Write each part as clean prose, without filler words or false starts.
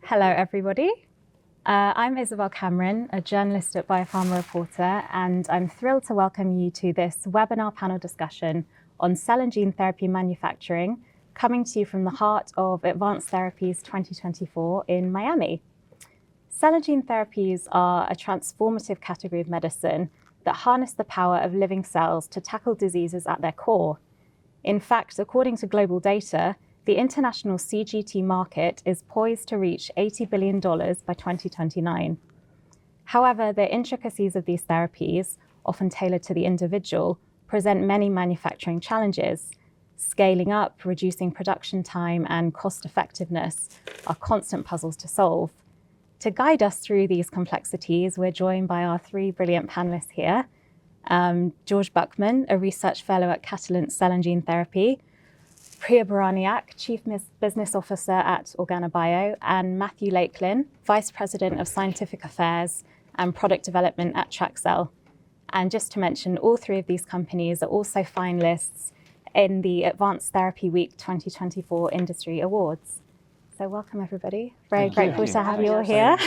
Hello, everybody. I'm Isabel Cameron, a journalist at BioPharma Reporter, and I'm thrilled to welcome you to this webinar panel discussion on cell and gene therapy manufacturing, coming to you from the heart of Advanced Therapies 2024 in Miami. Cell and gene therapies are a transformative category of medicine that harness the power of living cells to tackle diseases at their core. In fact, according to global data, the international CGT market is poised to reach $80 billion by 2029. However, the intricacies of these therapies, often tailored to the individual, present many manufacturing challenges. Scaling up, reducing production time, and cost effectiveness are constant puzzles to solve. To guide us through these complexities, we're joined by our three brilliant panelists here. George Buchman, a research fellow at Catalent Cell and Gene Therapy, Priya Baraniak, Chief Business Officer at OrganoBio, and Matthew Lakelin, Vice President of Scientific Affairs and Product Development at TrackCell. And just to mention, all three of these companies are also finalists in the Advanced Therapy Week 2024 Industry Awards. So welcome, everybody. Very grateful to have you all here.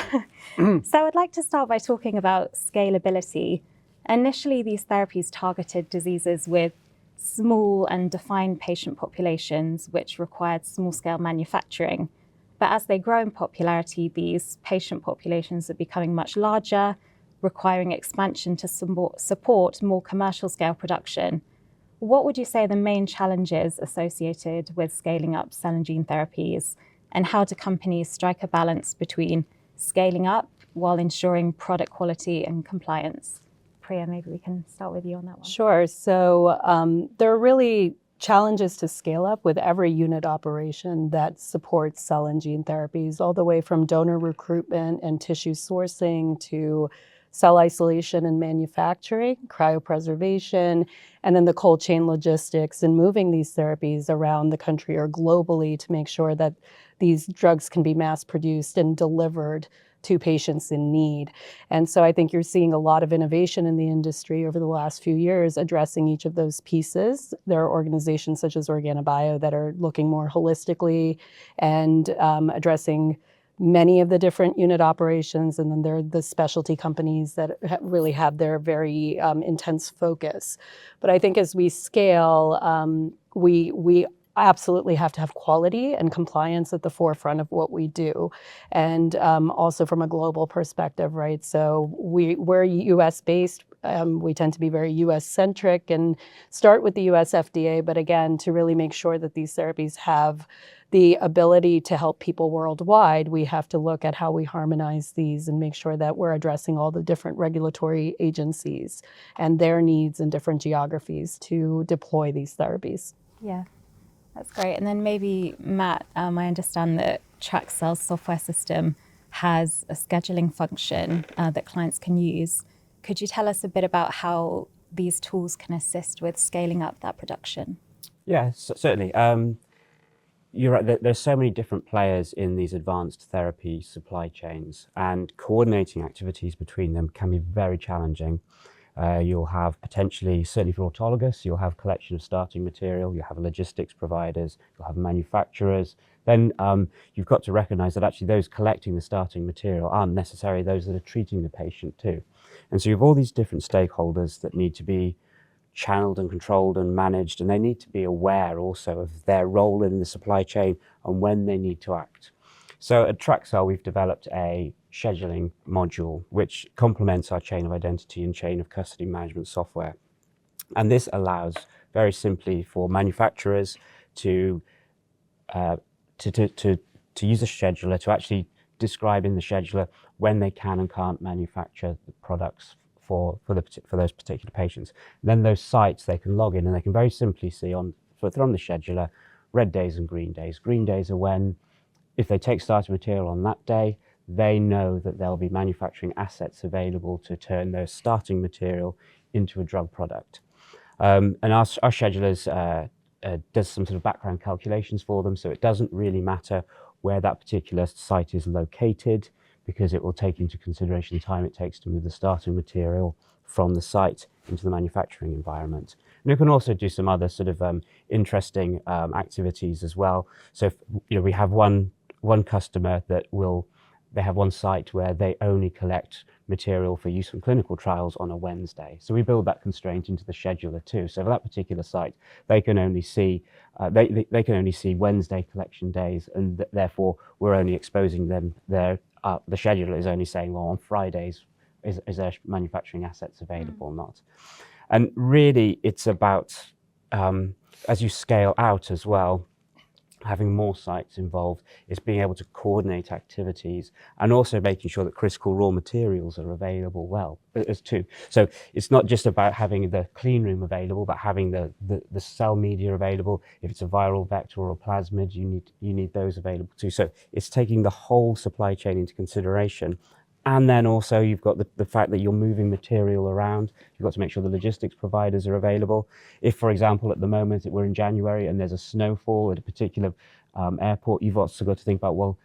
So I'd like to start by talking about scalability. Initially, these therapies targeted diseases with small and defined patient populations, which required small-scale manufacturing. But as they grow in popularity, these patient populations are becoming much larger, requiring expansion to support more commercial-scale production. What would you say are the main challenges associated with scaling up cell and gene therapies, and how do companies strike a balance between scaling up while ensuring product quality and compliance? Priya, maybe we can start with you on that one. Sure. So there are really challenges to scale up with every unit operation that supports cell and gene therapies, all the way from donor recruitment and tissue sourcing to cell isolation and manufacturing, cryopreservation, and then the cold chain logistics and moving these therapies around the country or globally to make sure that these drugs can be mass produced and delivered to patients in need. And so I think you're seeing a lot of innovation in the industry over the last few years addressing each of those pieces. There are organizations such as OrganoBio that are looking more holistically and addressing many of the different unit operations, and then there are the specialty companies that really have their very intense focus. But I think as we scale, we absolutely have to have quality and compliance at the forefront of what we do. And also from a global perspective, right? So we're US based. We tend to be very US centric and start with the US FDA, but again, to really make sure that these therapies have the ability to help people worldwide, we have to look at how we harmonize these and make sure that we're addressing all the different regulatory agencies and their needs in different geographies to deploy these therapies. Yeah. That's great. And then maybe, Matt, I understand that TrackCell's software system has a scheduling function that clients can use. Could you tell us a bit about how these tools can assist with scaling up that production? Yeah, certainly. You're right, there's so many different players in these advanced therapy supply chains, and coordinating activities between them can be very challenging. You'll have potentially, certainly for autologous, you'll have collection of starting material, you'll have logistics providers, you'll have manufacturers. Then you've got to recognize that actually those collecting the starting material aren't necessarily those that are treating the patient too. And so you have all these different stakeholders that need to be channeled and controlled and managed, and they need to be aware also of their role in the supply chain and when they need to act. So at TrackCell, we've developed a scheduling module which complements our chain of identity and chain of custody management software. And this allows very simply for manufacturers to use a scheduler to actually describe in the scheduler when they can and can't manufacture the products for those particular patients. And then those sites, they can log in and they can very simply see on the scheduler, red days and green days. Green days are when, if they take starting material on that day, they know that there'll be manufacturing assets available to turn their starting material into a drug product. And our schedulers does some sort of background calculations for them, so it doesn't really matter where that particular site is located, because it will take into consideration the time it takes to move the starting material from the site into the manufacturing environment. And you can also do some other sort of interesting activities as well. So if, we have one one customer that they have one site where they only collect material for use in clinical trials on a Wednesday. So we build that constraint into the scheduler too. So for that particular site, they can only see they can only see Wednesday collection days, and therefore we're only exposing them there. The scheduler is only saying, well, on Fridays is their manufacturing assets available or not. And really, it's about as you scale out as well, having more sites involved, is being able to coordinate activities and also making sure that critical raw materials are available well as too. So it's not just about having the clean room available, but having the cell media available. If it's a viral vector or a plasmid, you need those available too. So it's taking the whole supply chain into consideration. And then also you've got the fact that you're moving material around. You've got to make sure the logistics providers are available. If, for example, at the moment we're in January and there's a snowfall at a particular airport, you've also got to think about, well,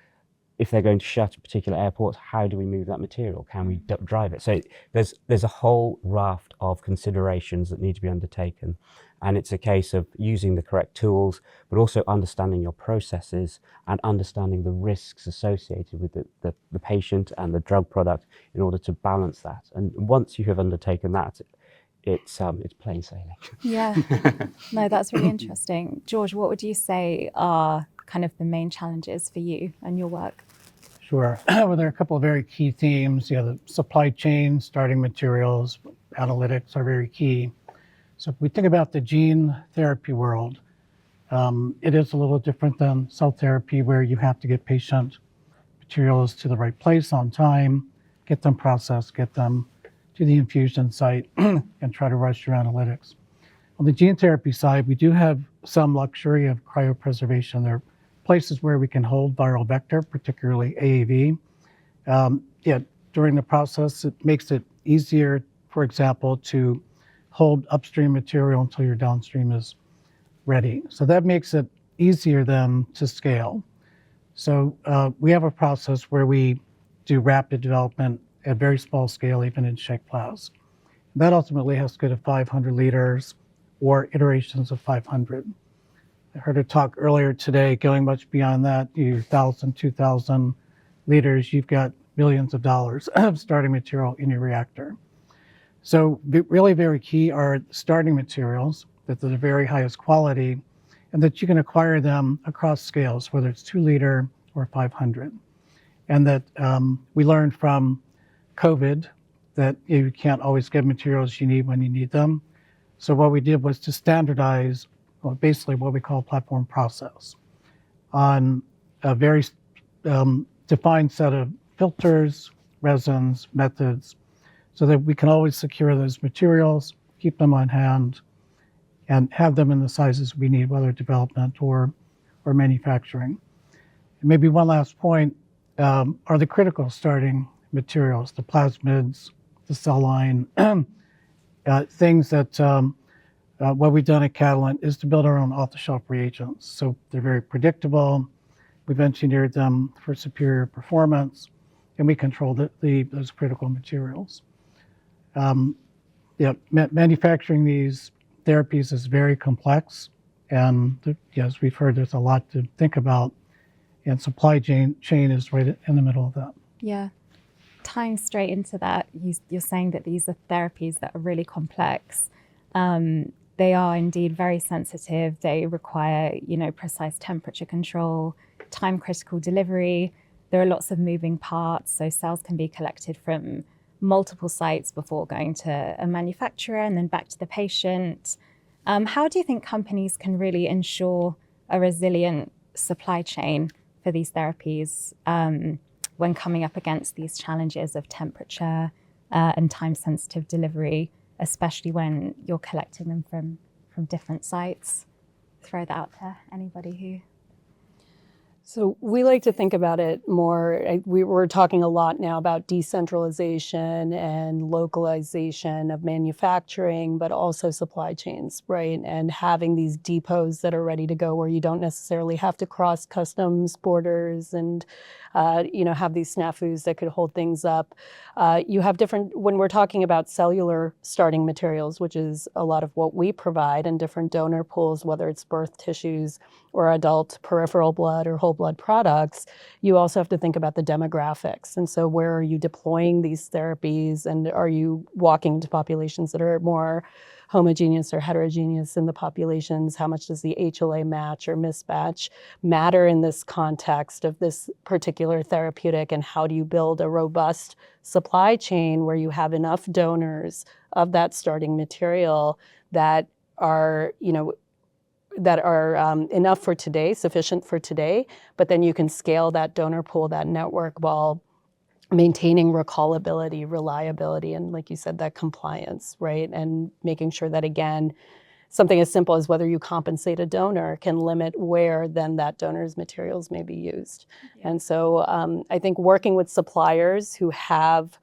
if they're going to shut a particular airport, how do we move that material? Can we drive it? So there's a whole raft of considerations that need to be undertaken. And it's a case of using the correct tools, but also understanding your processes and understanding the risks associated with the patient and the drug product in order to balance that. And once you have undertaken that, it's plain sailing. Yeah, no, that's really interesting. George, what would you say are kind of the main challenges for you and your work? Sure. Well, there are a couple of very key themes. The supply chain, starting materials, analytics are very key. So if we think about the gene therapy world, it is a little different than cell therapy, where you have to get patient materials to the right place on time, get them processed, get them to the infusion site, and try to rush your analytics. On the gene therapy side, we do have some luxury of cryopreservation. There are places where we can hold viral vector, particularly AAV. During the process, it makes it easier, for example, to hold upstream material until your downstream is ready. So that makes it easier then to scale. So we have a process where we do rapid development at very small scale, even in shake flasks. That ultimately has to go to 500 liters or iterations of 500. I heard a talk earlier today going much beyond that. 1,000, 2,000 liters, you've got millions of dollars of starting material in your reactor. So really very key are starting materials, that they're the very highest quality, and that you can acquire them across scales, whether it's 2 liter or 500. And that we learned from COVID that you can't always get materials you need when you need them. So what we did was to standardize basically what we call a platform process on a very defined set of filters, resins, methods, so that we can always secure those materials, keep them on hand, and have them in the sizes we need, whether development or manufacturing. And maybe one last point are the critical starting materials, the plasmids, the cell line, things that what we've done at Catalent is to build our own off-the-shelf reagents. So they're very predictable. We've engineered them for superior performance, and we control those critical materials. Manufacturing these therapies is very complex, and as we've heard, there's a lot to think about, and supply chain is right in the middle of that. Yeah. Tying straight into that, you're saying that these are therapies that are really complex. They are indeed very sensitive. They require, precise temperature control, time-critical delivery. There are lots of moving parts, so cells can be collected from multiple sites before going to a manufacturer and then back to the patient. How do you think companies can really ensure a resilient supply chain for these therapies when coming up against these challenges of temperature and time-sensitive delivery, especially when you're collecting them from different sites? Throw that out there, anybody who... So we like to think about it more, we're talking a lot now about decentralization and localization of manufacturing, but also supply chains, right? And having these depots that are ready to go where you don't necessarily have to cross customs borders and, have these snafus that could hold things up. You have different, when we're talking about cellular starting materials, which is a lot of what we provide, and different donor pools, whether it's birth tissues or adult peripheral blood or whole blood products, you also have to think about the demographics. And so where are you deploying these therapies, and are you walking into populations that are more homogeneous or heterogeneous in the populations? How much does the HLA match or mismatch matter in this context of this particular therapeutic, and how do you build a robust supply chain where you have enough donors of that starting material that are, enough for today, sufficient for today, but then you can scale that donor pool, that network, while maintaining recallability, reliability, and like you said, that compliance, right? And making sure that, again, something as simple as whether you compensate a donor can limit where then that donor's materials may be used. Yeah. And so I think working with suppliers who have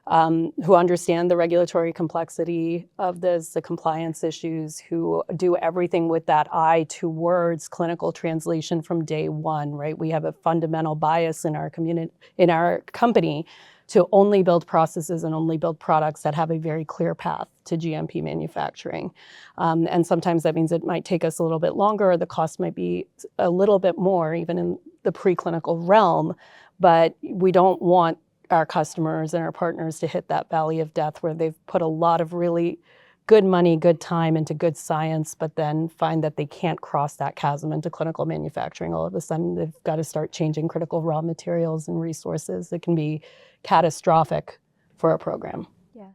who understand the regulatory complexity of this, the compliance issues, who do everything with that eye towards clinical translation from day one, right? We have a fundamental bias in our community, in our company, to only build processes and only build products that have a very clear path to GMP manufacturing. And sometimes that means it might take us a little bit longer, or the cost might be a little bit more, even in the preclinical realm, but we don't want our customers and our partners to hit that valley of death where they've put a lot of really good money, good time into good science, but then find that they can't cross that chasm into clinical manufacturing. All of a sudden, they've got to start changing critical raw materials and resources that can be catastrophic for a program. Yeah.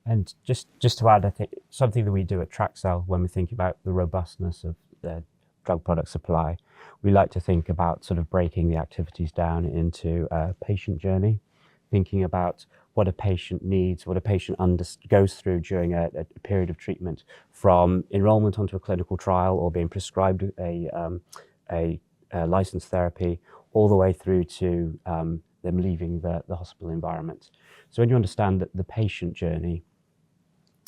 And just to add, I think something that we do at Traxcell when we think about the robustness of the drug product supply, we like to think about sort of breaking the activities down into a patient journey, thinking about what a patient needs, what a patient goes through during a period of treatment, from enrollment onto a clinical trial or being prescribed a licensed therapy, all the way through to them leaving the hospital environment. So when you understand that the patient journey,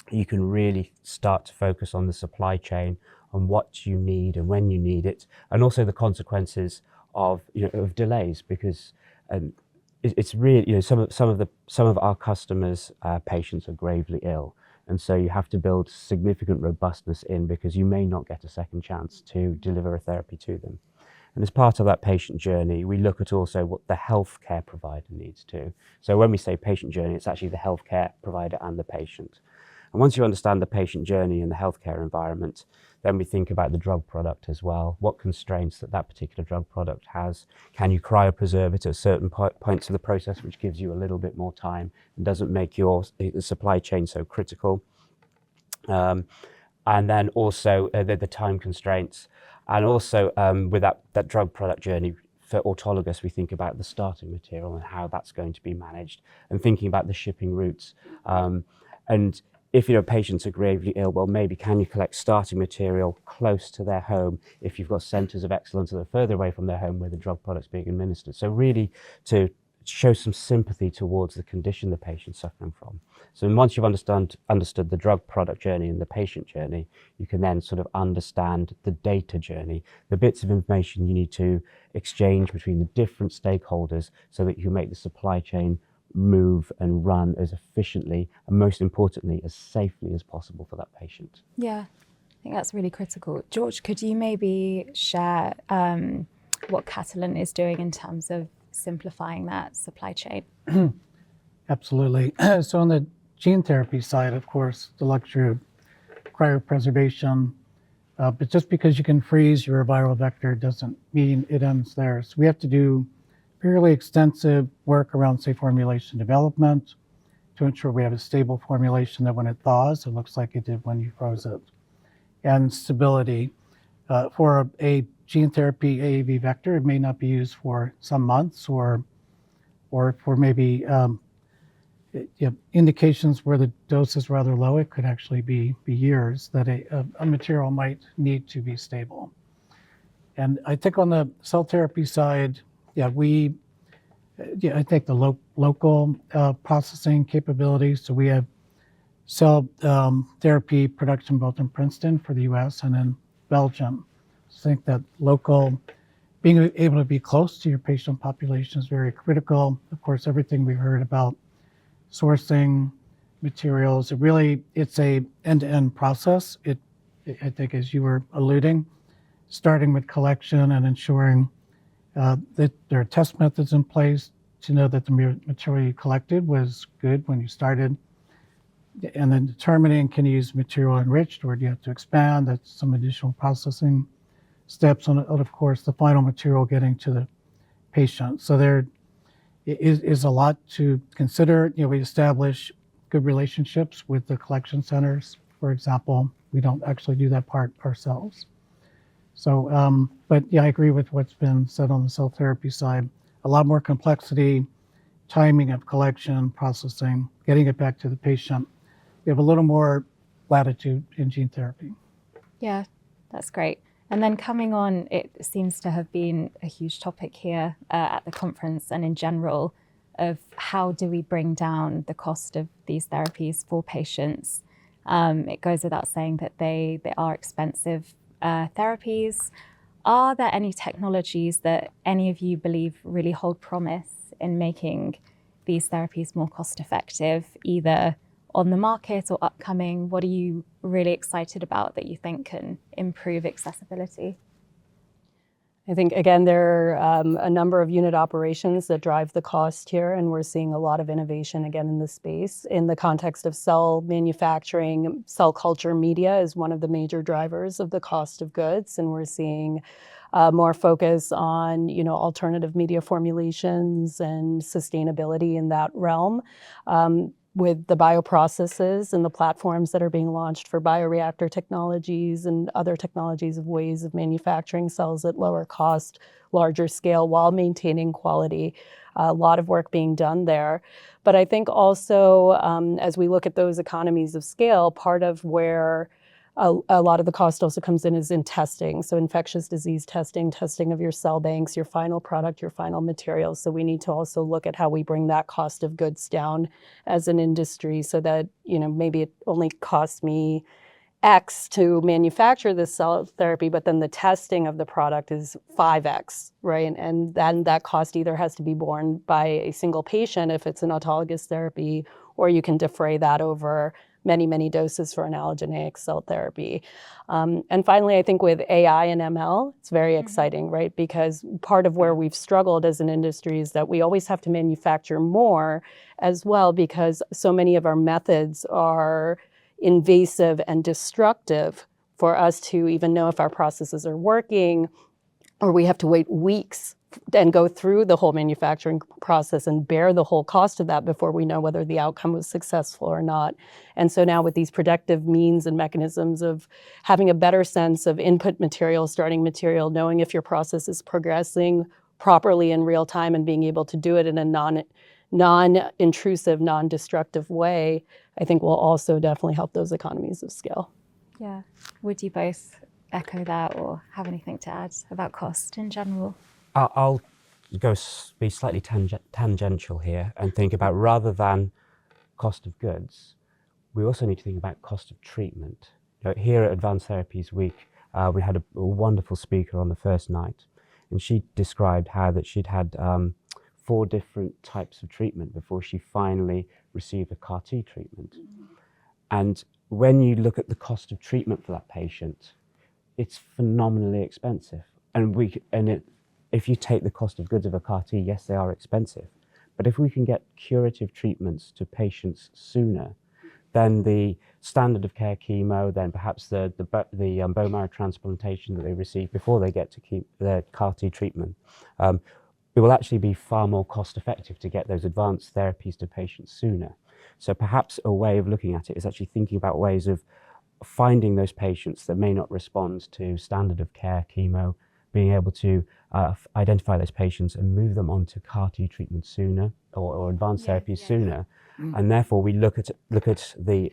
you can really start to focus on the supply chain, on what you need and when you need it, and also the consequences of delays, because it's really, some of our customers' patients are gravely ill, and so you have to build significant robustness in, because you may not get a second chance to deliver a therapy to them. And as part of that patient journey, we look at also what the healthcare provider needs too. So when we say patient journey, it's actually the healthcare provider and the patient. And once you understand the patient journey and the healthcare environment, then we think about the drug product as well. What constraints that particular drug product has? Can you cryopreserve it at certain points of the process, which gives you a little bit more time and doesn't make your supply chain so critical? And then also the time constraints. And also with that drug product journey, for autologous, we think about the starting material and how that's going to be managed, and thinking about the shipping routes. And if patients are gravely ill, well, maybe can you collect starting material close to their home if you've got centres of excellence that are further away from their home where the drug product's being administered. So really to show some sympathy towards the condition the patient's suffering from. So once you've understood the drug product journey and the patient journey, you can then sort of understand the data journey, the bits of information you need to exchange between the different stakeholders so that you make the supply chain move and run as efficiently and, most importantly, as safely as possible for that patient. Yeah, I think that's really critical. George, could you maybe share what Catalent is doing in terms of simplifying that supply chain? Absolutely. So on the gene therapy side, of course, the luxury of cryopreservation, but just because you can freeze your viral vector doesn't mean it ends there. So we have to do fairly extensive work around, say, formulation development to ensure we have a stable formulation that when it thaws, it looks like it did when you froze it. And stability. For a gene therapy AAV vector, it may not be used for some months or for maybe indications where the dose is rather low. It could actually be years that a material might need to be stable. And I think on the cell therapy side, I think the local processing capabilities. So we have cell therapy production both in Princeton for the US and in Belgium. So I think that local, being able to be close to your patient population is very critical. Of course, everything we've heard about sourcing materials, it's a end-to-end process. I think, as you were alluding, starting with collection and ensuring that there are test methods in place to know that the material you collected was good when you started, and then determining, can you use material enriched or do you have to expand? That's some additional processing steps, and of course the final material getting to the patient. So there is a lot to consider. We establish good relationships with the collection centers. For example, we don't actually do that part ourselves. So, but yeah, I agree with what's been said on the cell therapy side. A lot more complexity, timing of collection, processing, getting it back to the patient. We have a little more latitude in gene therapy. Yeah, that's great. And then coming on, it seems to have been a huge topic here at the conference and in general of how do we bring down the cost of these therapies for patients. It goes without saying that they are expensive therapies. Are there any technologies that any of you believe really hold promise in making these therapies more cost effective, either on the market or upcoming? What are you really excited about that you think can improve accessibility? I think, again, there are a number of unit operations that drive the cost here, and we're seeing a lot of innovation, again, in this space. In the context of cell manufacturing, cell culture media is one of the major drivers of the cost of goods, and we're seeing more focus on, alternative media formulations and sustainability in that realm. With the bioprocesses and the platforms that are being launched for bioreactor technologies and other technologies of ways of manufacturing cells at lower cost, larger scale, while maintaining quality. A lot of work being done there. But I think also, as we look at those economies of scale, part of where a lot of the cost also comes in is in testing. So infectious disease testing of your cell banks, your final product, your final materials. So we need to also look at how we bring that cost of goods down as an industry so that, maybe it only costs me X to manufacture this cell therapy, but then the testing of the product is 5X, right? And then that cost either has to be borne by a single patient if it's an autologous therapy, or you can defray that over many, many doses for an allogeneic cell therapy. And finally, I think with AI and ML, it's very exciting, right? Because part of where we've struggled as an industry is that we always have to manufacture more as well, because so many of our methods are invasive and destructive for us to even know if our processes are working, or we have to wait weeks and go through the whole manufacturing process and bear the whole cost of that before we know whether the outcome was successful or not. And so now with these predictive means and mechanisms of having a better sense of input material, starting material, knowing if your process is progressing properly in real time and being able to do it in a non-intrusive, non-destructive way, I think will also definitely help those economies of scale. Yeah. Would you both echo that or have anything to add about cost in general? I'll be slightly tangential here and think about, rather than cost of goods, we also need to think about cost of treatment. Here at Advanced Therapies Week, we had a wonderful speaker on the first night, and she described how that she'd had 4 different types of treatment before she finally received a CAR T treatment. And when you look at the cost of treatment for that patient, it's phenomenally expensive. If you take the cost of goods of a CAR T, yes, they are expensive. But if we can get curative treatments to patients sooner, then the standard of care chemo, then perhaps the bone marrow transplantation that they receive before they get to keep their CAR T treatment, it will actually be far more cost effective to get those advanced therapies to patients sooner. So perhaps a way of looking at it is actually thinking about ways of finding those patients that may not respond to standard of care chemo, being able to identify those patients and move them onto CAR T treatment sooner, or advanced therapies sooner. And therefore we look at the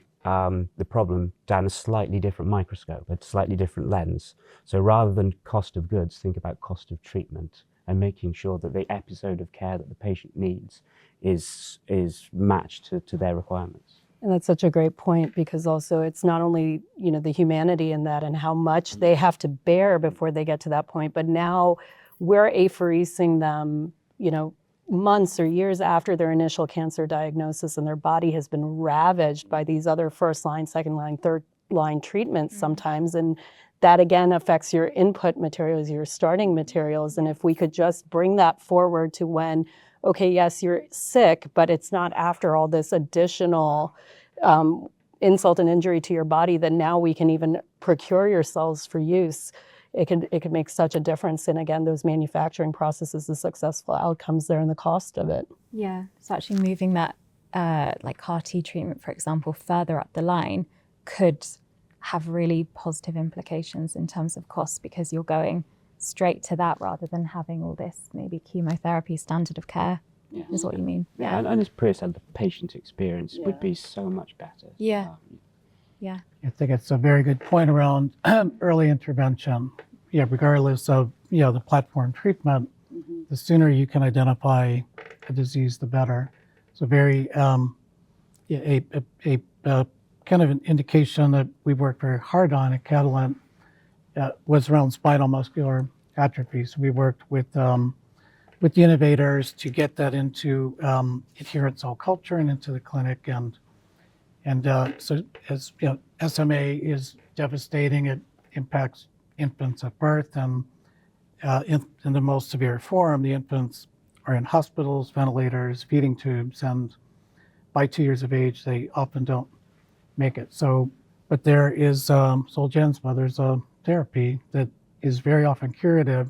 problem down a slightly different microscope, a slightly different lens. So rather than cost of goods, think about cost of treatment and making sure that the episode of care that the patient needs is matched to their requirements. And that's such a great point, because also it's not only, the humanity in that and how much they have to bear before they get to that point, but now we're apheresing them, months or years after their initial cancer diagnosis, and their body has been ravaged by these other first line, second line, third line treatments sometimes. And that again affects your input materials, your starting materials. And if we could just bring that forward to when, okay, yes, you're sick, but it's not after all this additional insult and injury to your body, then now we can even procure your cells for use. It could make such a difference in, again, those manufacturing processes, the successful outcomes there and the cost of it. Yeah, so actually moving that like CAR T treatment, for example, further up the line could have really positive implications in terms of costs, because you're going straight to that rather than having all this maybe chemotherapy standard of care. Yes. Is what you mean. Yeah. And as Priya said, the patient experience would be so much better. Yeah. Yeah. I think it's a very good point around early intervention. Yeah, regardless of the platform treatment, the sooner you can identify a disease, the better. So very a kind of an indication that we worked very hard on at Catalent was around spinal muscular atrophy. So we worked with the innovators to get that into adherent cell culture and into the clinic, and so as SMA is devastating. It impacts infants at birth, and in the most severe form, the infants are in hospitals, ventilators, feeding tubes, and by 2 years of age, they often don't make it. So, but there is Zolgensma. There's a therapy that is very often curative,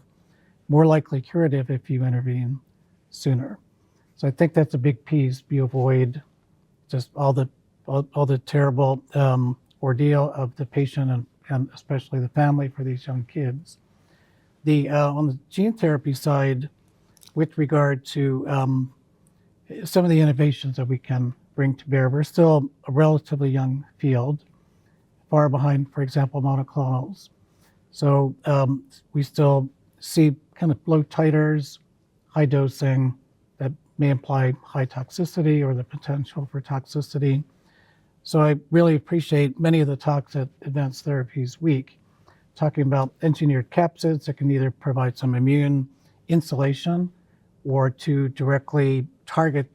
more likely curative if you intervene sooner. So I think that's a big piece. You avoid just all the terrible ordeal of the patient and especially the family for these young kids. On the gene therapy side, with regard to some of the innovations that we can bring to bear, we're still a relatively young field, far behind, for example, monoclonals. So we still see kind of low titers, high dosing that may imply high toxicity or the potential for toxicity. So I really appreciate many of the talks at Advanced Therapies Week, talking about engineered capsids that can either provide some immune insulation or to directly target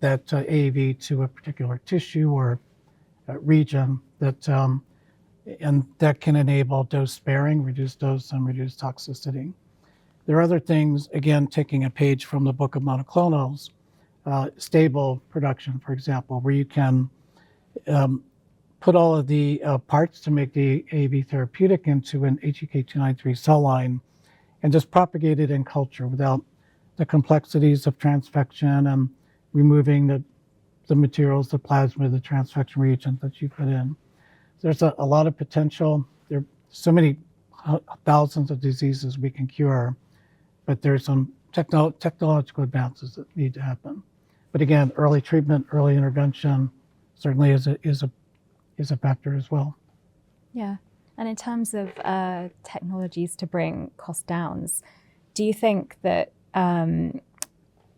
that AAV to a particular tissue or region that, and that can enable dose sparing, reduce dose and reduce toxicity. There are other things, again, taking a page from the book of monoclonals, stable production, for example, where you can put all of the parts to make the AAV therapeutic into an HEK293 cell line and just propagate it in culture without the complexities of transfection and removing the materials, the plasma, the transfection reagent that you put in. There's a lot of potential. There are so many thousands of diseases we can cure, but there's some technological advances that need to happen. But again, early treatment, early intervention certainly is a factor as well. Yeah, and in terms of technologies to bring cost downs, do you think that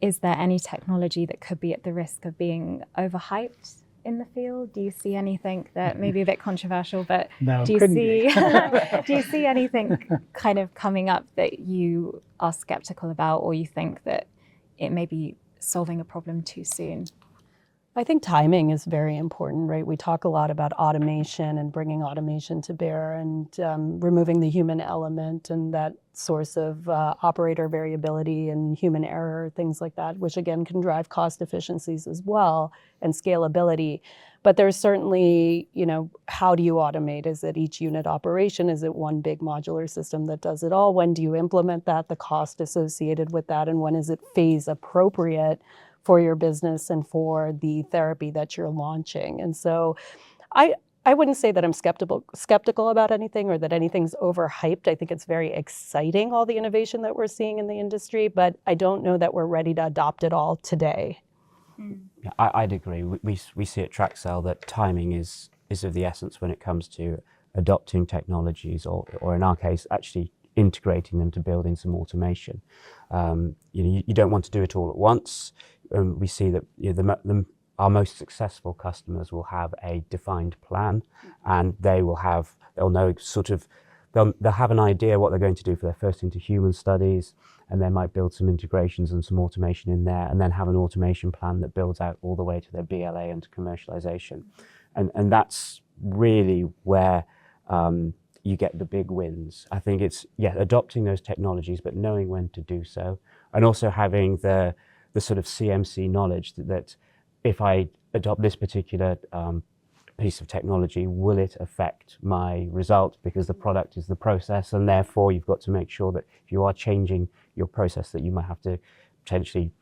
is there any technology that could be at the risk of being overhyped in the field? Do you see anything that may be a bit controversial, but No, do you couldn't see be. do you see anything kind of coming up that you are skeptical about, or you think that it may be solving a problem too soon? I think timing is very important, right? We talk a lot about automation and bringing automation to bear and removing the human element and that source of operator variability and human error, things like that, which again can drive cost efficiencies as well and scalability. But there's certainly, how do you automate? Is it each unit operation? Is it one big modular system that does it all? When do you implement that? The cost associated with that, and when is it phase appropriate for your business and for the therapy that you're launching? And so I wouldn't say that I'm skeptical about anything or that anything's overhyped. I think it's very exciting, all the innovation that we're seeing in the industry, but I don't know that we're ready to adopt it all today. Yeah, I'd agree. We see at Traxcell that timing is of the essence when it comes to adopting technologies or in our case, actually integrating them to build in some automation. You don't want to do it all at once. We see that our most successful customers will have a defined plan, and they'll know they'll have an idea what they're going to do for their first into human studies, and they might build some integrations and some automation in there, and then have an automation plan that builds out all the way to their BLA and to commercialization. And that's really where you get the big wins. I think it's, adopting those technologies, but knowing when to do so, and also having the sort of CMC knowledge that if I adopt this particular piece of technology, will it affect my result? Because the product is the process, and therefore you've got to make sure that if you are changing your process, that you might have to potentially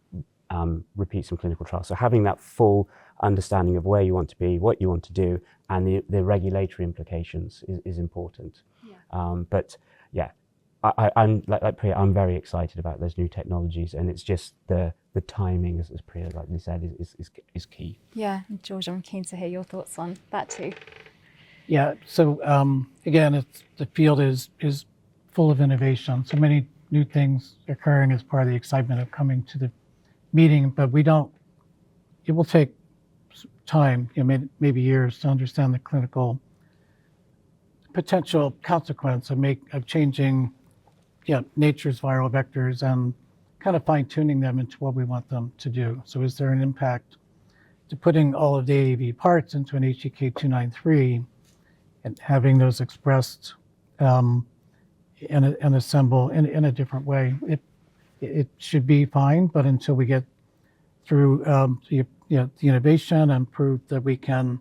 repeat some clinical trials. So having that full understanding of where you want to be, what you want to do, and the regulatory implications is important. But yeah, I'm like Priya, I'm very excited about those new technologies, and it's just the timing, as Priya rightly said, is key. Yeah, George, I'm keen to hear your thoughts on that too. Yeah, so again, the field is full of innovation. So many new things occurring as part of the excitement of coming to the meeting, but it will take time, maybe years, to understand the clinical potential consequence of changing nature's viral vectors and kind of fine-tuning them into what we want them to do. So is there an impact to putting all of the AAV parts into an HEK293 and having those expressed and assemble in a different way? It should be fine, but until we get through the innovation and prove that we can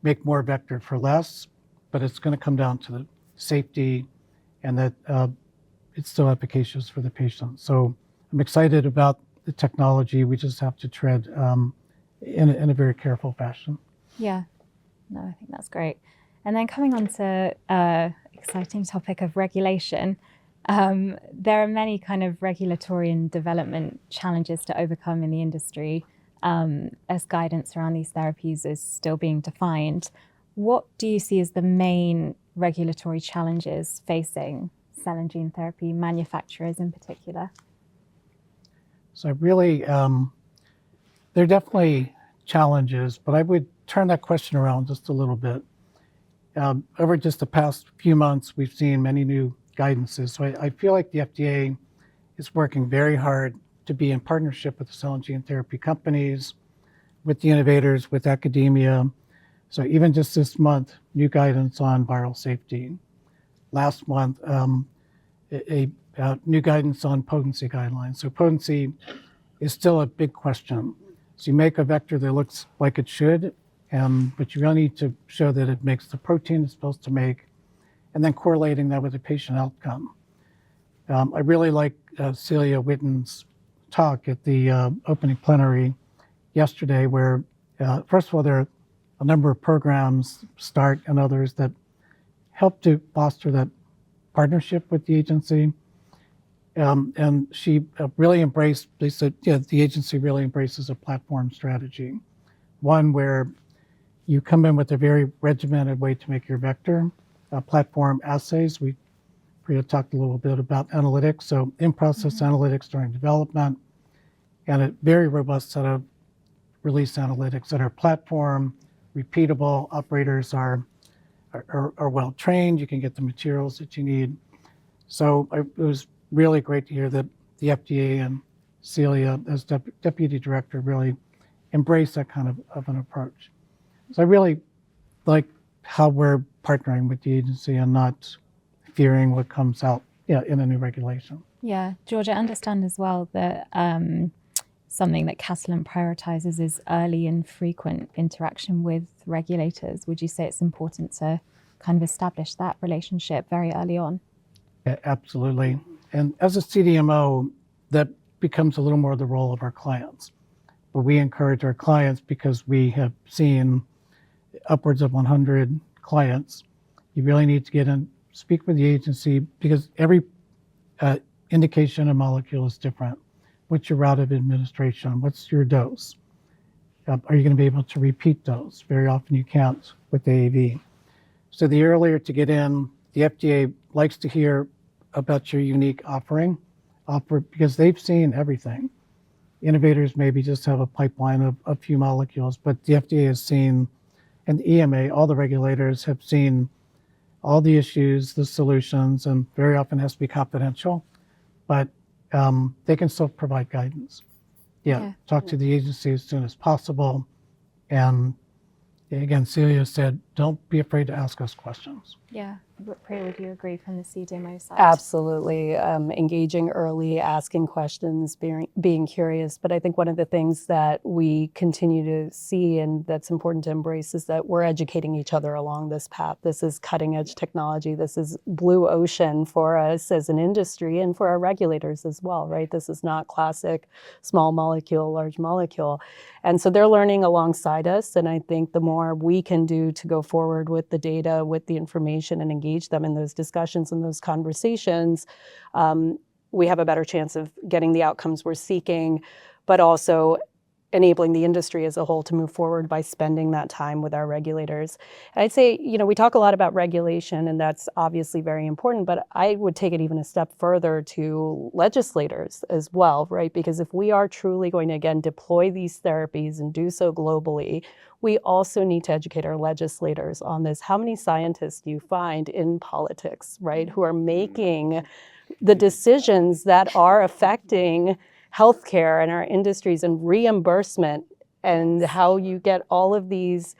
make more vector for less, but it's going to come down to the safety and that it's still efficacious for the patient. So I'm excited about the technology. We just have to tread in a very careful fashion. Yeah, no, I think that's great. And then coming on to exciting topic of regulation, there are many kind of regulatory and development challenges to overcome in the industry as guidance around these therapies is still being defined. What do you see as the main regulatory challenges facing cell and gene therapy manufacturers in particular? So really, there are definitely challenges, but I would turn that question around just a little bit. Over just the past few months, we've seen many new guidances. So I feel like the FDA is working very hard to be in partnership with the cell and gene therapy companies, with the innovators, with academia. So even just this month, new guidance on viral safety. Last month, new guidance on potency guidelines. So potency is still a big question. So you make a vector that looks like it should, but you really need to show that it makes the protein it's supposed to make, and then correlating that with the patient outcome. I really like Celia Witten's talk at the opening plenary yesterday, where first of all, there are a number of programs, START and others, that help to foster that partnership with the agency. And she really embraced, they said, the agency really embraces a platform strategy. One where you come in with a very regimented way to make your vector, platform assays. Priya talked a little bit about analytics, so in-process analytics during development, and a very robust set of release analytics that are platform, repeatable. Operators are well trained. You can get the materials that you need. So it was really great to hear that the FDA and Celia, as deputy director, really embrace that kind of an approach. So I really like how we're partnering with the agency and not fearing what comes out in a new regulation. Yeah, George, I understand as well that something that Catalent prioritizes is early and frequent interaction with regulators. Would you say it's important to kind of establish that relationship very early on? Yeah, absolutely. And as a CDMO, that becomes a little more the role of our clients. But we encourage our clients, because we have seen upwards of 100 clients. You really need to get in, speak with the agency, because every indication and molecule is different. What's your route of administration? What's your dose? Are you going to be able to repeat dose? Very often you can't with AAV. So the earlier to get in, the FDA likes to hear about your unique offering, because they've seen everything. Innovators maybe just have a pipeline of a few molecules, but the FDA has seen, and the EMA, all the regulators have seen all the issues, the solutions, and very often has to be confidential, but they can still provide guidance. Talk to the agency as soon as possible. And again, Celia said don't be afraid to ask us questions. Yeah. Priya, would you agree from the CDMO side? Absolutely. Engaging early, asking questions, being curious. But I think one of the things that we continue to see and that's important to embrace is that we're educating each other along this path. This is cutting edge technology. This is blue ocean for us as an industry and for our regulators as well, right? This is not classic small molecule, large molecule. And so they're learning alongside us. And I think the more we can do to go forward with the data, with the information, and engage them in those discussions and those conversations, we have a better chance of getting the outcomes we're seeking, but also enabling the industry as a whole to move forward by spending that time with our regulators. And I'd say, we talk a lot about regulation, and that's obviously very important, but I would take it even a step further to legislators as well, right? Because if we are truly going to, again, deploy these therapies and do so globally, we also need to educate our legislators on this. How many scientists do you find in politics, right, who are making the decisions that are affecting healthcare and our industries and reimbursement, and how you get all of these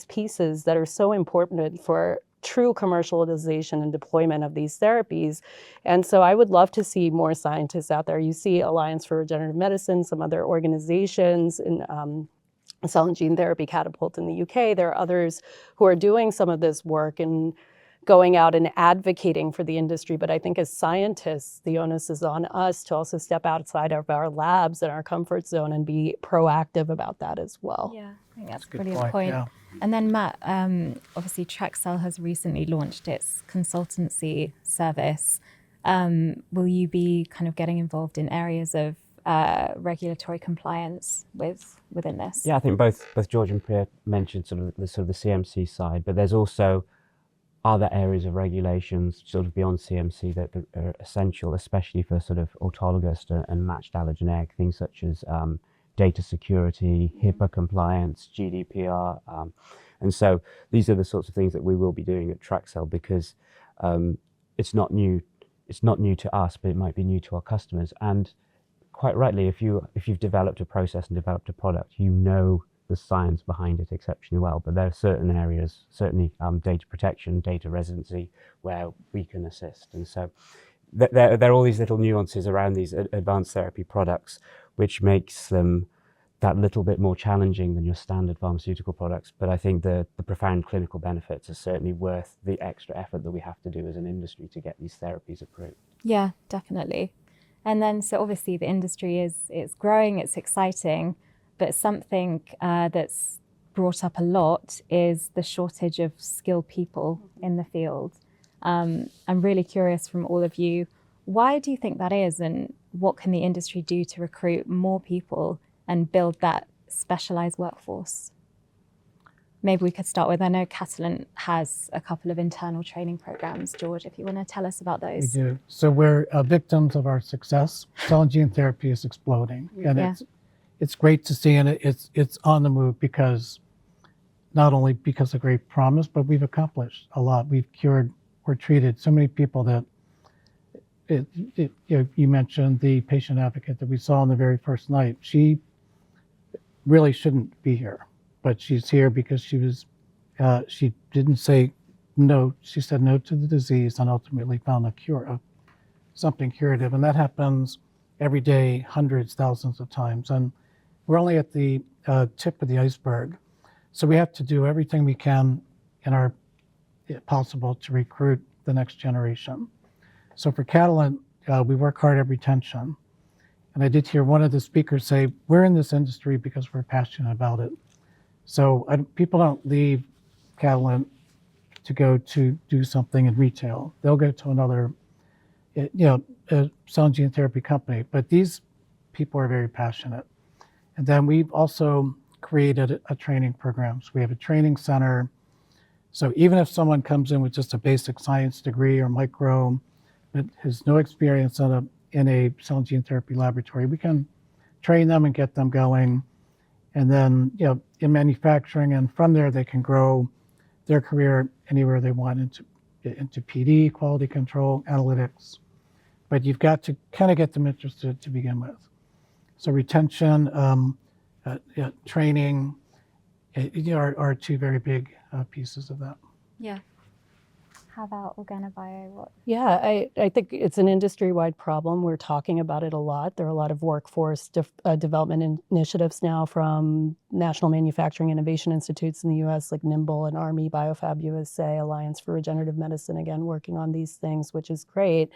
pieces that are so important for true commercialization and deployment of these therapies. And so I would love to see more scientists out there. You see Alliance for Regenerative Medicine, some other organizations in Cell and Gene Therapy Catapult in the UK. There are others who are doing some of this work and going out and advocating for the industry. But I think as scientists, the onus is on us to also step outside of our labs and our comfort zone and be proactive about that as well. Yeah, I think that's a Good brilliant point. Yeah. And then Matt, obviously Trexcel has recently launched its consultancy service. Will you be kind of getting involved in areas of regulatory compliance within this? Yeah, I think both George and Priya mentioned sort of the CMC side, but there's also other areas of regulations sort of beyond CMC that are essential, especially for sort of autologous and matched allogeneic, things such as data security, HIPAA compliance, GDPR. And so these are the sorts of things that we will be doing at Trexcel, because it's not new to us, but it might be new to our customers. And quite rightly, if you've developed a process and developed a product, you know the science behind it exceptionally well. But there are certain areas, certainly data protection, data residency, where we can assist. And so there are all these little nuances around these advanced therapy products, which makes them that little bit more challenging than your standard pharmaceutical products. But I think the profound clinical benefits are certainly worth the extra effort that we have to do as an industry to get these therapies approved. Yeah, definitely. And then, so obviously the industry is growing, it's exciting, but something that's brought up a lot is the shortage of skilled people in the field. I'm really curious from all of you, why do you think that is, and what can the industry do to recruit more people and build that specialized workforce? Maybe we could start with, I know Catalent has a couple of internal training programs. George, if you want to tell us about those. We do. So we're victims of our success. Cell and gene therapy is exploding, and it's great to see, and it's on the move, because not only because of great promise, but we've accomplished a lot. We've cured or treated so many people that you mentioned the patient advocate that we saw on the very first night. She really shouldn't be here, but she's here because she didn't say no. She said no to the disease and ultimately found a cure, something curative. And that happens every day, hundreds, thousands of times. And we're only at the tip of the iceberg. So we have to do everything we can in our possible to recruit the next generation. So for Catalent, we work hard at retention. And I did hear one of the speakers say, we're in this industry because we're passionate about it. So people don't leave Catalent to go to do something in retail. They'll go to another, cell and gene therapy company. But these people are very passionate. And then we've also created a training program. So we have a training center. So even if someone comes in with just a basic science degree or micro, but has no experience in a cell and gene therapy laboratory, we can train them and get them going. And then, in manufacturing, and from there they can grow their career anywhere they want into PD, quality control, analytics. But you've got to kind of get them interested to begin with. So retention, training, are two very big pieces of that. Yeah. How about OrganoBio? Yeah, I think it's an industry-wide problem. We're talking about it a lot. There are a lot of workforce development initiatives now from National Manufacturing Innovation Institutes in the U.S. like NIMBLE and Army, BioFab USA, Alliance for Regenerative Medicine, again, working on these things, which is great.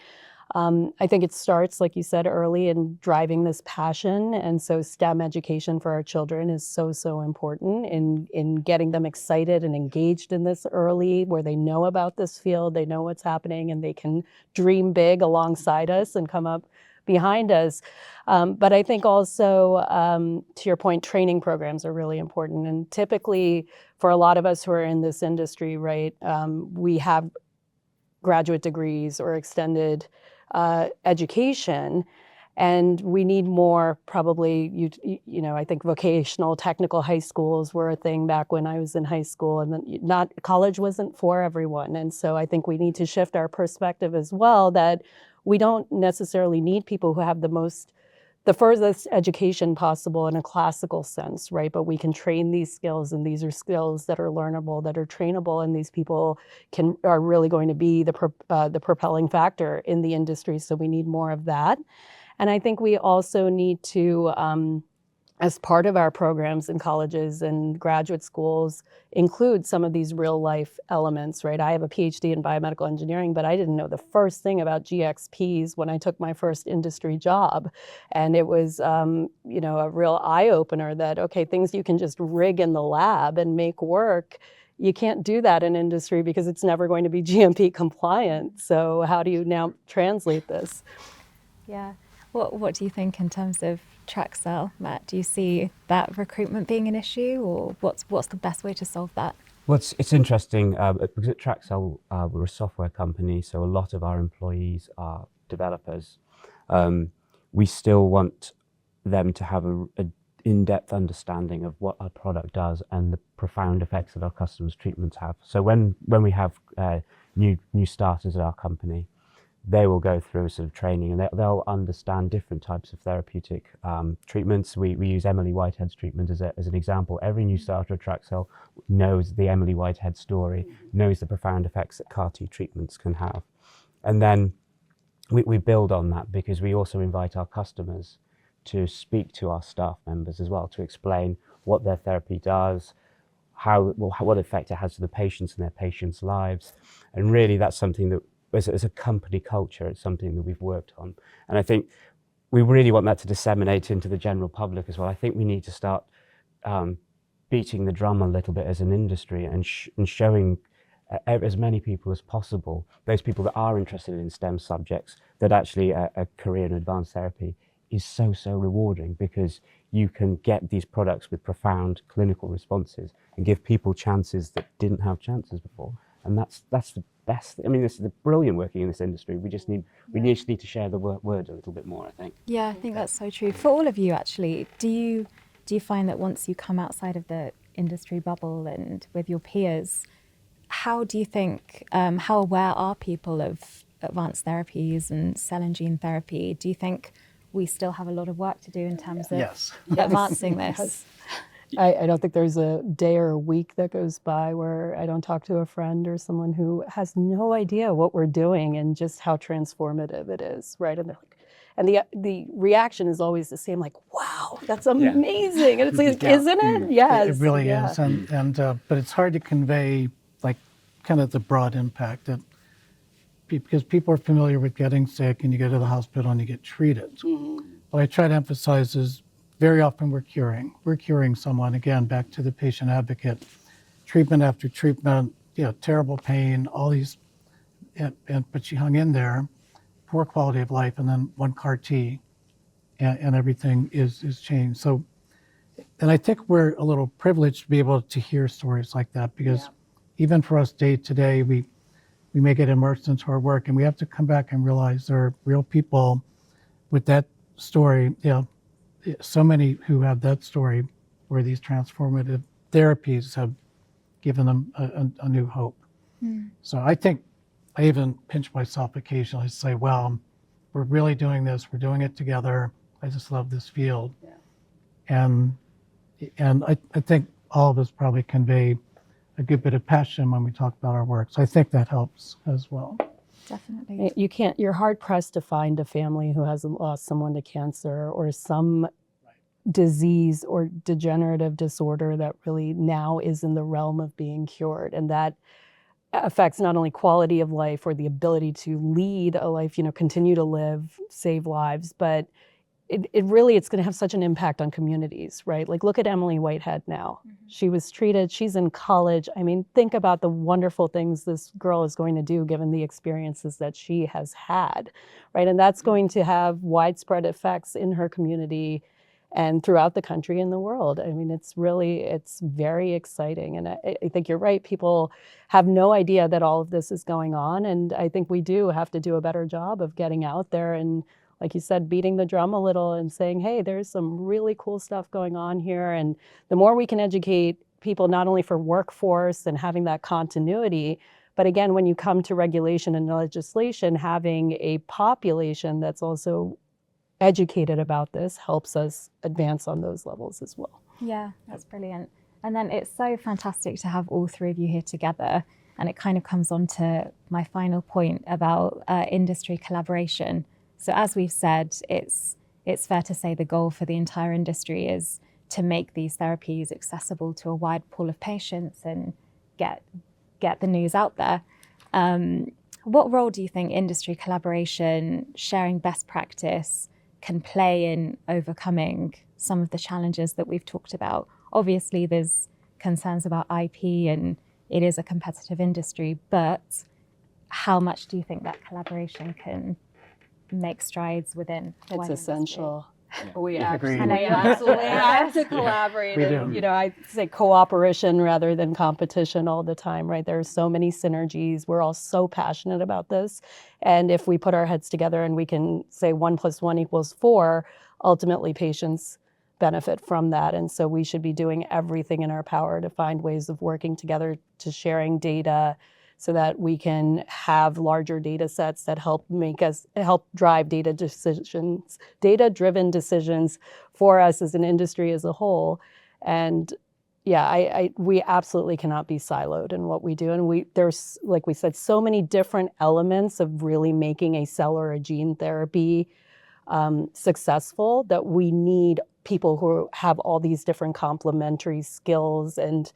I think it starts, like you said, early in driving this passion. And so STEM education for our children is so important in getting them excited and engaged in this early, where they know about this field, they know what's happening, and they can dream big alongside us and come up behind us. But I think also, to your point, training programs are really important. And typically, for a lot of us who are in this industry, right, we have graduate degrees or extended education, and we need more. Probably, I think vocational technical high schools were a thing back when I was in high school, and then college wasn't for everyone. And so I think we need to shift our perspective as well, that we don't necessarily need people who have the furthest education possible in a classical sense, right? But we can train these skills, and these are skills that are learnable, that are trainable, and these people are really going to be the propelling factor in the industry. So we need more of that. And I think we also need to, as part of our programs in colleges and graduate schools, include some of these real life elements, right? I have a PhD in biomedical engineering, but I didn't know the first thing about GXPs when I took my first industry job. And it was, a real eye opener that, okay, things you can just rig in the lab and make work, you can't do that in industry because it's never going to be GMP compliant. So how do you now translate this? Yeah. What do you think in terms of Traxel, Matt? Do you see that recruitment being an issue, or what's the best way to solve that? Well, it's interesting because at Traxel we're a software company, so a lot of our employees are developers. We still want them to have an in-depth understanding of what our product does and the profound effects that our customers' treatments have. So when we have new starters at our company, they will go through sort of training, and they'll understand different types of therapeutic treatments. We use Emily Whitehead's treatment as an example. Every new starter at Traxel knows the Emily Whitehead story, knows the profound effects that CAR-T treatments can have. And then we build on that because we also invite our customers to speak to our staff members as well, to explain what their therapy does, what effect it has to the patients and their patients' lives. And really that's something that as a company culture, it's something that we've worked on. And I think we really want that to disseminate into the general public as well. I think we need to start beating the drum a little bit as an industry and showing as many people as possible, those people that are interested in STEM subjects, that actually a career in advanced therapy is so rewarding, because you can get these products with profound clinical responses and give people chances that didn't have chances before. And that's the best. I mean, this is the brilliant working in this industry. We just need to share the word a little bit more, I think. Yeah, I think that's so true. For all of you, actually, do you find that once you come outside of the industry bubble and with your peers, how do you think, how aware are people of advanced therapies and cell and gene therapy? Do you think we still have a lot of work to do in terms of advancing this? Yes. I don't think there's a day or a week that goes by where I don't talk to a friend or someone who has no idea what we're doing and just how transformative it is, right? And they're like, and the reaction is always the same, like, wow, that's amazing. And it's like, isn't it? Yes. It really is. And but it's hard to convey, like, kind of the broad impact that, because people are familiar with getting sick and you go to the hospital and you get treated. What I try to emphasize is, very often we're curing someone. Again, back to the patient advocate, treatment after treatment, terrible pain, all these, but she hung in there, poor quality of life, and then one CAR-T, and everything is changed. So, and I think we're a little privileged to be able to hear stories like that, because even for us day to day, we may get immersed into our work, and we have to come back and realize there are real people with that story, so many who have that story where these transformative therapies have given them a new hope. So I think I even pinch myself occasionally to say, well, we're really doing this, we're doing it together. I just love this field. And I think all of us probably convey a good bit of passion when we talk about our work. So I think that helps as well. Definitely. You're hard pressed to find a family who hasn't lost someone to cancer or some disease or degenerative disorder that really now is in the realm of being cured. And that affects not only quality of life or the ability to lead a life, continue to live, save lives, but it's going to have such an impact on communities, right? Like, look at Emily Whitehead now. Mm-hmm. She was treated, she's in college. I mean, think about the wonderful things this girl is going to do given the experiences that she has had, right? And that's going to have widespread effects in her community and throughout the country and the world. I mean, it's very exciting. And I think you're right. People have no idea that all of this is going on. And I think we do have to do a better job of getting out there and, like you said, beating the drum a little and saying, hey, there's some really cool stuff going on here. And the more we can educate people, not only for workforce and having that continuity, but again, when you come to regulation and legislation, having a population that's also educated about this helps us advance on those levels as well. Yeah, that's brilliant. And then it's so fantastic to have all three of you here together. And it kind of comes on to my final point about industry collaboration. So as we've said, it's fair to say the goal for the entire industry is to make these therapies accessible to a wide pool of patients and get the news out there. What role do you think industry collaboration, sharing best practice, can play in overcoming some of the challenges that we've talked about? Obviously, there's concerns about IP and it is a competitive industry, but how much do you think that collaboration can make strides within? It's essential. We absolutely have to collaborate. We do. I say cooperation rather than competition all the time, right? There are so many synergies. We're all so passionate about this. And if we put our heads together and we can say 1 + 1 = 4, ultimately patients benefit from that. And so we should be doing everything in our power to find ways of working together, to sharing data, so that we can have larger data sets that help drive data-driven decisions for us as an industry as a whole. And yeah, we absolutely cannot be siloed in what we do. And there's, like we said, so many different elements of really making a cell or a gene therapy successful that we need people who have all these different complementary skills and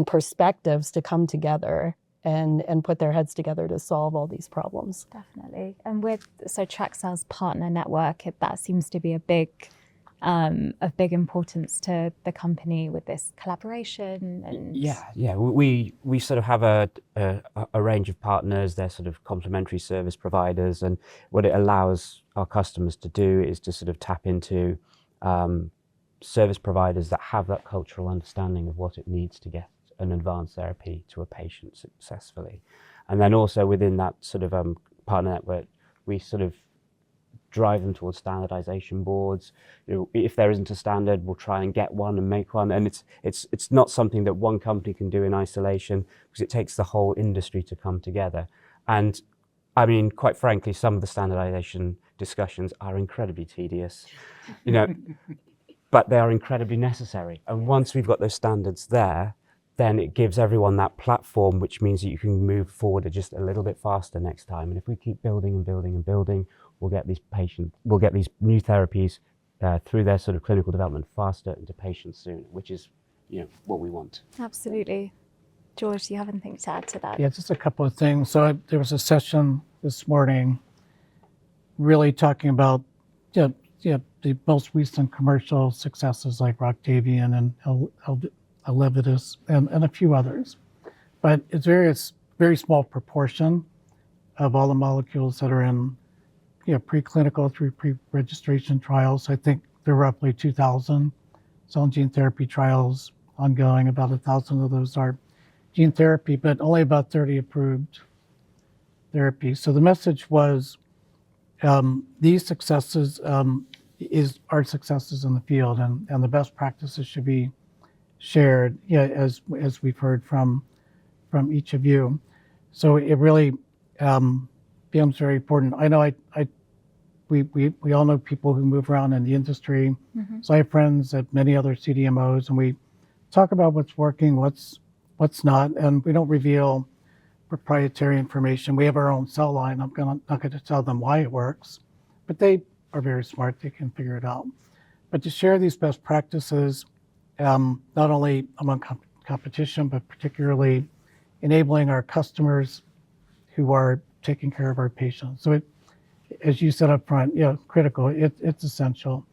perspectives to come together and put their heads together to solve all these problems. Definitely. And so TrackCell's partner network, that seems to be of big importance to the company with this collaboration. And yeah. We sort of have a range of partners. They're sort of complementary service providers, and what it allows our customers to do is to sort of tap into service providers that have that cultural understanding of what it needs to get an advanced therapy to a patient successfully. And then also within that sort of partner network, we sort of drive them towards standardization boards. If there isn't a standard, we'll try and get one and make one. And it's not something that one company can do in isolation, because it takes the whole industry to come together. And I mean, quite frankly, some of the standardization discussions are incredibly tedious, but they are incredibly necessary. And once we've got those standards there, then it gives everyone that platform, which means that you can move forward just a little bit faster next time. And if we keep building and building and building, we'll get these new therapies through their sort of clinical development faster into patients soon, which is, what we want. Absolutely. George, do you have anything to add to that? Yeah, just a couple of things. So there was a session this morning really talking about the most recent commercial successes like Roctavian and Elevidys and a few others. But it's very small proportion of all the molecules that are in preclinical through pre-registration trials. I think there are roughly 2,000 cell and gene therapy trials ongoing. About 1,000 of those are gene therapy, but only about 30 approved therapies. So the message was these successes are successes in the field, and the best practices should be shared, as we've heard from each of you. So it really becomes very important. I know we all know people who move around in the industry. Mm-hmm. So I have friends at many other CDMOs, and we talk about what's working, what's not, and we don't reveal proprietary information. We have our own cell line. I'm not going to tell them why it works, but they are very smart. They can figure it out. But to share these best practices, not only among competition, but particularly enabling our customers who are taking care of our patients. So it, as you said up front, critical. It's essential,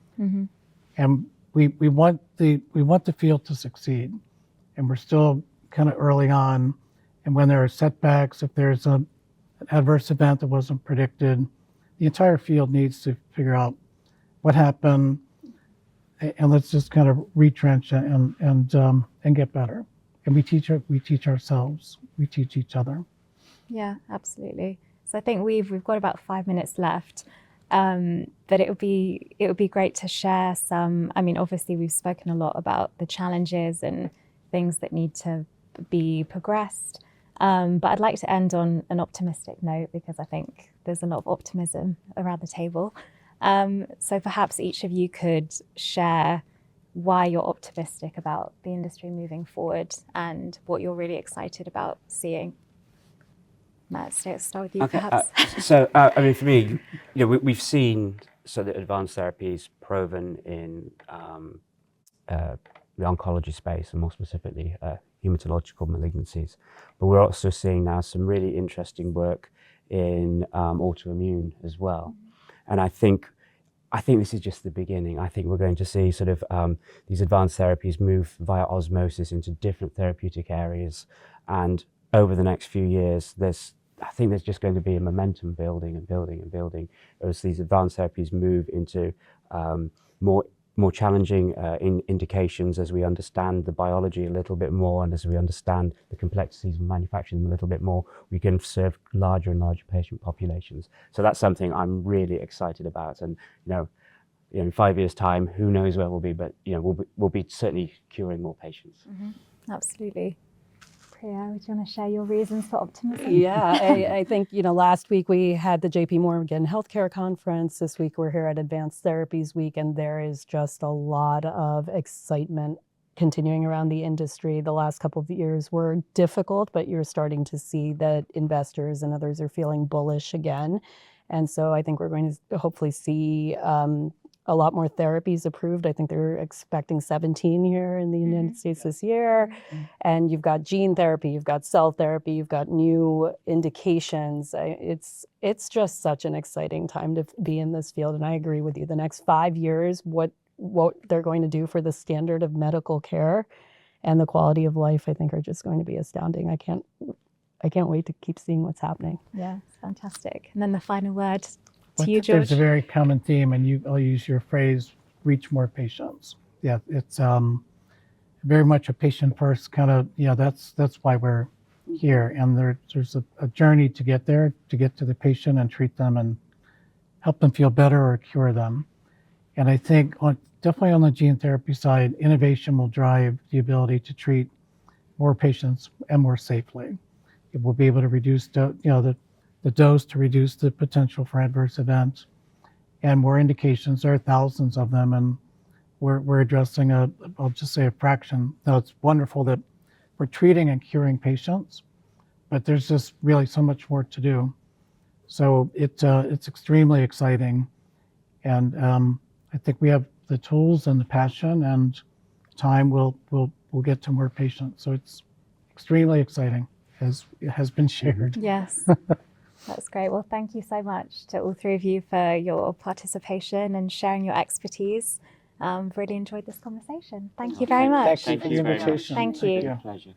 and we want the field to succeed, and we're still kind of early on. And when there are setbacks, if there's an adverse event that wasn't predicted, the entire field needs to figure out what happened, and let's just kind of retrench and get better. And we teach ourselves, we teach each other. Yeah, absolutely. So I think we've got about 5 minutes left, but it would be great to share some. I mean, obviously we've spoken a lot about the challenges and things that need to be progressed, but I'd like to end on an optimistic note, because I think there's a lot of optimism around the table. So perhaps each of you could share why you're optimistic about the industry moving forward and what you're really excited about seeing. Matt, start with you, Okay, perhaps. I mean, for me, we've seen that advanced therapies proven in the oncology space, and more specifically, hematological malignancies. But we're also seeing now some really interesting work in autoimmune as well. And I think this is just the beginning. I think we're going to see these advanced therapies move via osmosis into different therapeutic areas. And over the next few years, I think there's just going to be a momentum building as these advanced therapies move into more challenging indications, as we understand the biology a little bit more, and as we understand the complexities of manufacturing them a little bit more, we can serve larger and larger patient populations. So that's something I'm really excited about. And in 5 years' time, who knows where we'll be, but we'll be certainly curing more patients. Absolutely. Priya, would you want to share your reasons for optimism? Yeah, I think, last week we had the JP Morgan Healthcare Conference. This week we're here at Advanced Therapies Week, and there is just a lot of excitement continuing around the industry. The last couple of years were difficult, but you're starting to see that investors and others are feeling bullish again. And so I think we're going to hopefully see a lot more therapies approved. I think they're expecting 17 here in the United States this year. And you've got gene therapy, you've got cell therapy, you've got new indications. It's just such an exciting time to be in this field. And I agree with you. The next 5 years, what they're going to do for the standard of medical care and the quality of life, I think, are just going to be astounding. I can't wait to keep seeing what's happening. Yeah, it's fantastic. And then the final word Well, to you, George. There's a very common theme, and I'll use your phrase, reach more patients. Yeah, it's very much a patient first kind of, that's why we're here. And there's a journey to get there, to get to the patient and treat them and help them feel better or cure them. And I think definitely on the gene therapy side, innovation will drive the ability to treat more patients and more safely. It will be able to reduce the dose to reduce the potential for adverse events, and more indications. There are thousands of them, and we're addressing I'll just say a fraction. Now, it's wonderful that we're treating and curing patients, but there's just really so much more to do. So it's extremely exciting, and I think we have the tools and the passion, and time will get to more patients. So it's extremely exciting, as it has been shared. Yes. That's great. Well, thank you so much to all three of you for your participation and sharing your expertise. Really enjoyed this conversation. Thank you very much. Thank you for the invitation. Thank you. Pleasure.